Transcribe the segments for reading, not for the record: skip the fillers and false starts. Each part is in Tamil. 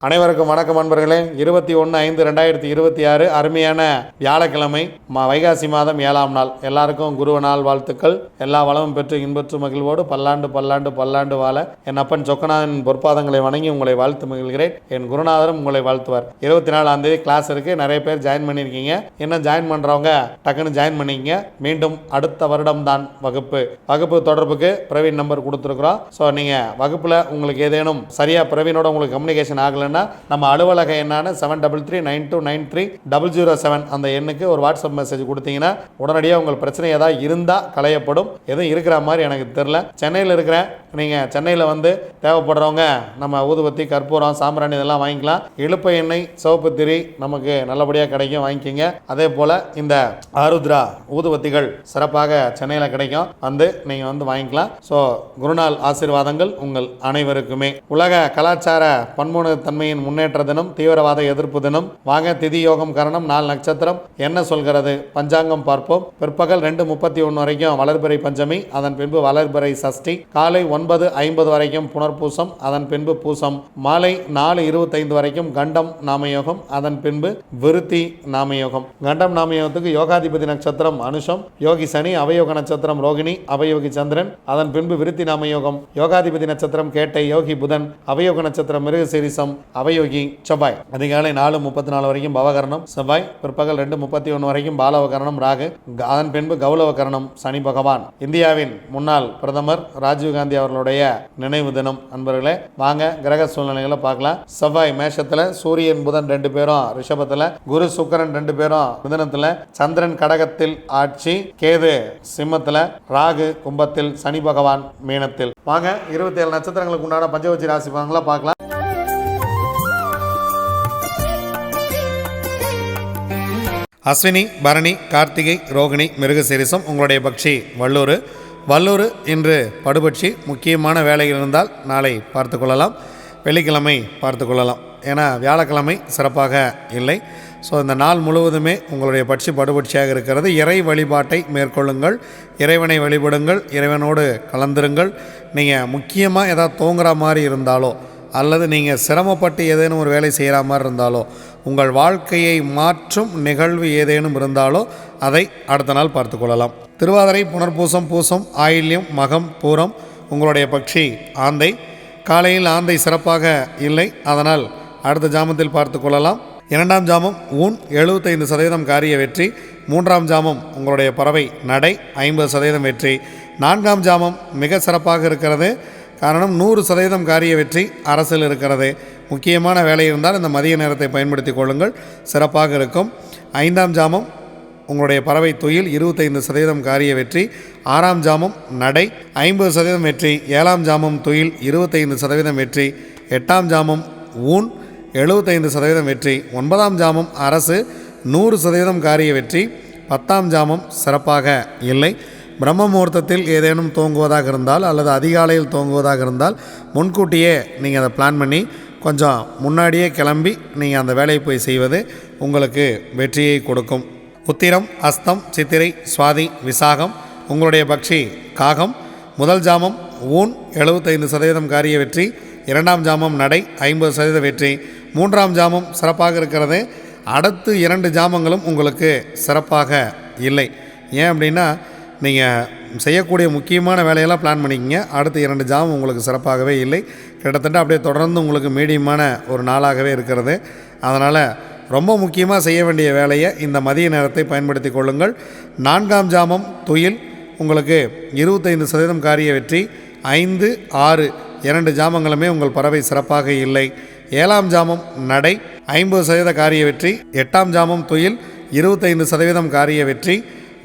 அனைவருக்கும் வணக்கம் நண்பர்களே. 21/5/2026 அருமையான வியாழக்கிழமை, வைகாசி மாதம் 7ஆம் நாள். எல்லாருக்கும் குருவ நாள் வாழ்த்துக்கள். எல்லா வளமும் பெற்று இன்பற்று மகிழ்வோடு பல்லாண்டு பல்லாண்டு பல்லாண்டு வாழ என் அப்பன் சொக்கநாதன் பொற்பாதங்களை வணங்கி உங்களை வாழ்த்து மகிழ்கிறேன். என் குருநாதரும் உங்களை வாழ்த்துவார். 24ஆம் தேதி கிளாஸ் இருக்கு. நிறைய பேர் ஜாயின் பண்ணியிருக்கீங்க. இன்னும் ஜாயின் பண்றவங்க டக்குன்னு ஜாயின் பண்ணிக்கங்க. மீண்டும் அடுத்த வருடம் தான் வகுப்பு தொடர்புக்கு பிரவீன் நம்பர் கொடுத்துருக்குறோம். ஸோ நீங்க வகுப்புல உங்களுக்கு ஏதேனும் சரியா பிரவீனோட உங்களுக்கு கம்யூனிகேஷன் ஆகல, நம்ம அலுவலக எண்ணான 7332923007 அந்த எண்ணுக்கு ஒரு வாட்ஸ்அப் மெசேஜ் கொடுத்தீங்கன்னா உடனடியாக உங்கள் பிரச்சனை ஏதாவது இருந்தால் களையப்படும். எதுவும் இருக்கிற மாதிரி எனக்கு தெரியல. சென்னையில் இருக்கிறேன். நீங்கள் சென்னையில் வந்து தேவைப்படுறவங்க நம்ம ஊதுபத்தி, கற்பூரம், சாம்பிராணி இதெல்லாம் வாங்கிக்கலாம். இழுப்ப எண்ணெய், சிவப்பு திரி நமக்கு நல்லபடியாக கிடைக்கும், வாங்கிக்கிங்க. அதே போல் இந்த ஆருத்ரா ஊதுபத்திகள் சிறப்பாக சென்னையில் கிடைக்கும், வந்து நீங்கள் வந்து வாங்கிக்கலாம். ஸோ குருநாள் ஆசீர்வாதங்கள் உங்கள் அனைவருக்குமே. உலக கலாச்சார பன்முக தன்மையின் முன்னேற்ற தினம், தீவிரவாத எதிர்ப்பு தினம். வாங்க, திதி யோகம் கரணம் 4 நட்சத்திரம் என்ன சொல்கிறது பஞ்சாங்கம் பார்ப்போம். பிற்பகல் 2:31 வரைக்கும் வளர்பிறை பஞ்சமி, அதன் பின்பு வளர்பிறை சஷ்டி. காலை 9:50 வரைக்கும் புனர்பூசம், அதன் பின்பு பூசம். மாலை 4:25 வரைக்கும் கண்டம் நாமயோகம், அதன் பின்பு விருத்தி நாமயோகம். கண்டம் நாமயோகத்துக்கு யோகாதிபதி நட்சத்திரம் அனுஷம், யோகி சனி, அவயோக நட்சத்திரம் ரோகிணி, அவயோகி சந்திரன். அதன் பின்பு விருத்தி நாமயோகம். யோகாதிபதி நட்சத்திரம் கேட்டை, யோகி புதன், அவயோக நட்சத்திரம் மிருகசீரிசம், அவயோகி செவ்வாய். அதிகாலை 4:34 வரைக்கும் பவகரணம் செவ்வாய். பிற்பகல் 2:31 வரைக்கும் பாலவகரணம் ராகு, அதன் பின்பு கௌலவகரணம் சனி பகவான். இந்தியாவின் முன்னாள் பிரதமர் ராஜீவ்காந்தி அவர்களுடைய நினைவு தினம். அன்பர்களே, வாங்க கிரக சூழ்நிலைகளை பார்க்கலாம். செவ்வாய் மேஷத்துல, சூரியன் புதன் 2 பேரும் ரிஷபத்துல, குரு சுக்கிரன் 2 பேரும் மிதுனத்துல, சந்திரன் கடகத்தில் ஆட்சி, கேது சிம்மத்துல, ராகு கும்பத்தில், சனி பகவான் மீனத்தில். வாங்க 27 நட்சத்திரங்களுக்கு உண்டான பஞ்சவச்சி ராசி பலன்களை பார்க்கலாம். அஸ்வினி, பரணி, கார்த்திகை, ரோகிணி, மிருகசீரிசம். உங்களுடைய பக்ஷி வல்லூர் இன்று படுபட்சி. முக்கியமான வேலைகள் இருந்தால் நாளை பார்த்து கொள்ளலாம், வெள்ளிக்கிழமை பார்த்து கொள்ளலாம். ஏன்னா வியாழக்கிழமை சிறப்பாக இல்லை. ஸோ இந்த நாள் முழுவதுமே உங்களுடைய படுபட்சியாக இருக்கிறது. இறை வழிபாட்டை மேற்கொள்ளுங்கள், இறைவனை வழிபடுங்கள், இறைவனோடு கலந்துருங்கள். நீங்கள் முக்கியமாக ஏதாவது தூங்குற மாதிரி இருந்தாலோ அல்லது நீங்கள் சிரமப்பட்டு ஏதேனும் ஒரு வேலை செய்கிற மாதிரி இருந்தாலோ, உங்கள் வாழ்க்கையை மாற்றும் நிகழ்வு ஏதேனும் இருந்தாலோ அதை அடுத்த நாள் பார்த்து கொள்ளலாம். திருவாதிரை, புனர்பூசம், பூசம், ஆயில்யம், மகம், பூரம். உங்களுடைய பக்ஷி ஆந்தை. காலையில் ஆந்தை சிறப்பாக இல்லை, அதனால் அடுத்த ஜாமத்தில் பார்த்து கொள்ளலாம். 2ஆம் ஜாமம் ஊன் 75% காரிய வெற்றி. 3ஆம் ஜாமம் உங்களுடைய பறவை நடை 50% வெற்றி. 4ஆம் ஜாமம் மிக சிறப்பாக இருக்கிறது. காரணம் 100% காரிய வெற்றி அரசில் இருக்கிறது. முக்கியமான வேலை இருந்தால் இந்த மதிய நேரத்தை பயன்படுத்தி கொள்ளுங்கள், சிறப்பாக இருக்கும். 5ஆம் ஜாமம் உங்களுடைய பறவை துயில் 25% காரிய வெற்றி. 6ஆம் ஜாமம் நடை 50% வெற்றி. 7ஆம் ஜாமம் துயில் 25% வெற்றி. 8ஆம் ஜாமம் ஊன் 75% வெற்றி. 9ஆம் ஜாமம் அரசு 100% காரிய வெற்றி. 10ஆம் ஜாமம் சிறப்பாக இல்லை. பிரம்ம முகூர்த்தத்தில் ஏதேனும் தூங்குவதாக இருந்தால் அல்லது அதிகாலையில் தூங்குவதாக இருந்தால் முன்கூட்டியே நீங்கள் அதை பிளான் பண்ணி கொஞ்சம் முன்னாடியே கிளம்பி நீங்கள் அந்த வேலையை போய் செய்வது உங்களுக்கு வெற்றியை கொடுக்கும். உத்திரம், அஸ்தம், சித்திரை, சுவாதி, விசாகம். உங்களுடைய பக்ஷி காகம். முதல் ஜாமம் ஊன் 75% காரிய வெற்றி. 2ஆம் ஜாமம் நடை 50% வெற்றி. 3ஆம் ஜாமம் சிறப்பாக இருக்கிறது. அடுத்து 2 ஜாமங்களும் உங்களுக்கு சிறப்பாக இல்லை. ஏன் அப்படின்னா, நீங்கள் செய்யக்கூடிய முக்கியமான வேலையெல்லாம் பிளான் பண்ணிக்கிங்க. அடுத்த 2 ஜாமம் உங்களுக்கு சிறப்பாகவே இல்லை. கிட்டத்தட்ட அப்படியே தொடர்ந்து உங்களுக்கு மீடியமான ஒரு நாளாகவே இருக்கிறது. அதனால் ரொம்ப முக்கியமாக செய்ய வேண்டிய வேலையை இந்த மதிய நேரத்தை பயன்படுத்தி கொள்ளுங்கள். 4ஆம் ஜாமம் துயில் உங்களுக்கு 25% காரிய வெற்றி. 5, 6 2 ஜாமங்களுமே உங்கள் பறவை சிறப்பாக இல்லை. 7ஆம் ஜாமம் நடை 50% காரிய வெற்றி. 8ஆம் ஜாமம் துயில் 25% காரிய வெற்றி.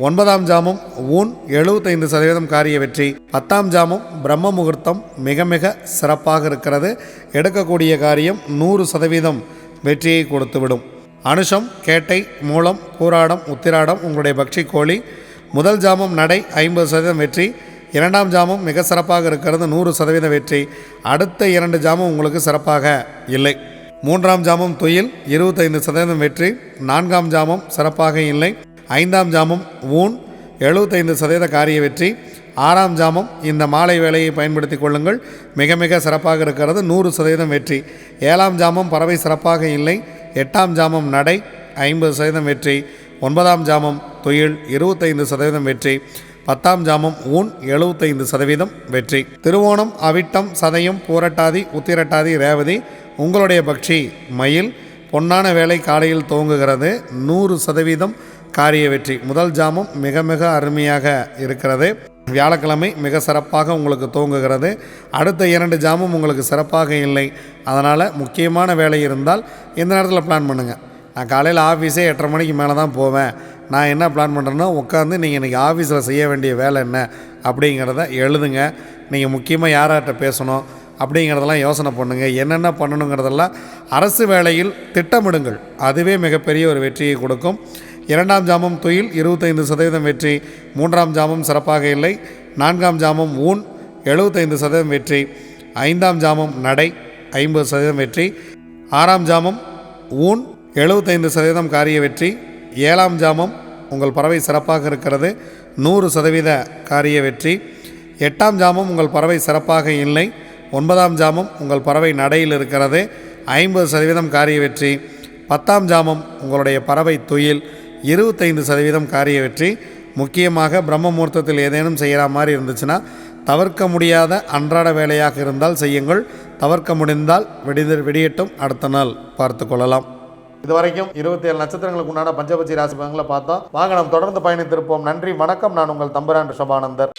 9ஆம் ஜாமம் ஊன் 75% காரிய வெற்றி. 10ஆம் ஜாமம் பிரம்ம முகூர்த்தம் மிக மிக சிறப்பாக இருக்கிறது. எடுக்கக்கூடிய காரியம் 100% வெற்றியை கொடுத்துவிடும். அனுஷம், கேட்டை, மூலம், பூராடம், உத்திராடம். உங்களுடைய பக்ஷி கோழி. முதல் ஜாமம் நடை 50% வெற்றி. 2ஆம் ஜாமம் மிக சிறப்பாக இருக்கிறது, 100% வெற்றி. அடுத்த 2 ஜாமம் உங்களுக்கு சிறப்பாக இல்லை. 3ஆம் ஜாமம் துயில் 25% வெற்றி. 4ஆம் ஜாமம் சிறப்பாக இல்லை. 5ஆம் ஜாமம் ஊன் 75% காரிய வெற்றி. 6ஆம் ஜாமம் இந்த மாலை வேளையை பயன்படுத்தி கொள்ளுங்கள். மிக மிக சிறப்பாக இருக்கிறது. 100% வெற்றி. 7ஆம் ஜாமம் பறவை சிறப்பாக இல்லை. 8ஆம் ஜாமம் நடை 50% வெற்றி. 9ஆம் ஜாமம் துயில் 25% வெற்றி. 10ஆம் ஜாமம் ஊன் 75% வெற்றி. திருவோணம், அவிட்டம், சதயம், பூரட்டாதி, உத்திரட்டாதி, ரேவதி உங்களுடைய பக்ஷி மயில். பொன்னான வேலை காலையில் துவங்குகிறது. 100% காரிய வெற்றி. முதல் ஜாமம் மிக மிக அருமையாக இருக்கிறது. வியாழக்கிழமை மிக சிறப்பாக உங்களுக்கு துவங்குகிறது. அடுத்த 2 ஜாமம் உங்களுக்கு சிறப்பாக இல்லை. அதனால் முக்கியமான வேலை இருந்தால் இந்த நேரத்தில் பிளான் பண்ணுங்கள். நான் காலையில் ஆஃபீஸே 8:30 மணிக்கு மேலே தான் போவேன். நான் என்ன பிளான் பண்ணுறேன்னா, உட்காந்து நீங்கள் இன்றைக்கி ஆஃபீஸில் செய்ய வேண்டிய வேலை என்ன அப்படிங்கிறத எழுதுங்க. நீங்கள் முக்கியமாக யார்கிட்ட பேசணும் அப்படிங்கிறதெல்லாம் யோசனை பண்ணுங்கள். என்னென்ன பண்ணணுங்கிறதெல்லாம் அரசு வேலையில் திட்டமிடுங்கள். அதுவே மிகப்பெரிய ஒரு வெற்றியை கொடுக்கும். 2ஆம் ஜாமம் துயில் 25% வெற்றி. 3ஆம் ஜாமம் சிறப்பாக இல்லை. 4ஆம் ஜாமம் ஊன் 75% வெற்றி. 5ஆம் ஜாமம் நடை 50% வெற்றி. 6ஆம் ஜாமம் ஊன் 75% காரிய வெற்றி. 7ஆம் ஜாமம் உங்கள் பறவை சிறப்பாக இருக்கிறது. 100% காரிய வெற்றி. 8ஆம் ஜாமம் உங்கள் பறவை சிறப்பாக இல்லை. 9ஆம் ஜாமம் உங்கள் பறவை நடையில் இருக்கிறது. 50% காரிய வெற்றி. 10ஆம் ஜாமம் உங்களுடைய பறவை துயில் 25% காரிய வெற்றி. முக்கியமாக பிரம்ம முகூர்த்தத்தில் ஏதேனும் செய்கிற மாதிரி இருந்துச்சுன்னா, தவிர்க்க முடியாத அன்றாட வேலையாக இருந்தால் செய்யுங்கள். தவிர்க்க முடிந்தால் வெடியட்டும், அடுத்த நாள் பார்த்து கொள்ளலாம். இதுவரைக்கும் 27 நட்சத்திரங்களுக்கு உண்டான பஞ்சபட்சி ராசி பலன்களை பார்த்தோம். வாங்க நாம் தொடர்ந்து பயணித்திருப்போம். நன்றி, வணக்கம். நான் உங்கள் தம்புரான் ரிஷபானந்தர்.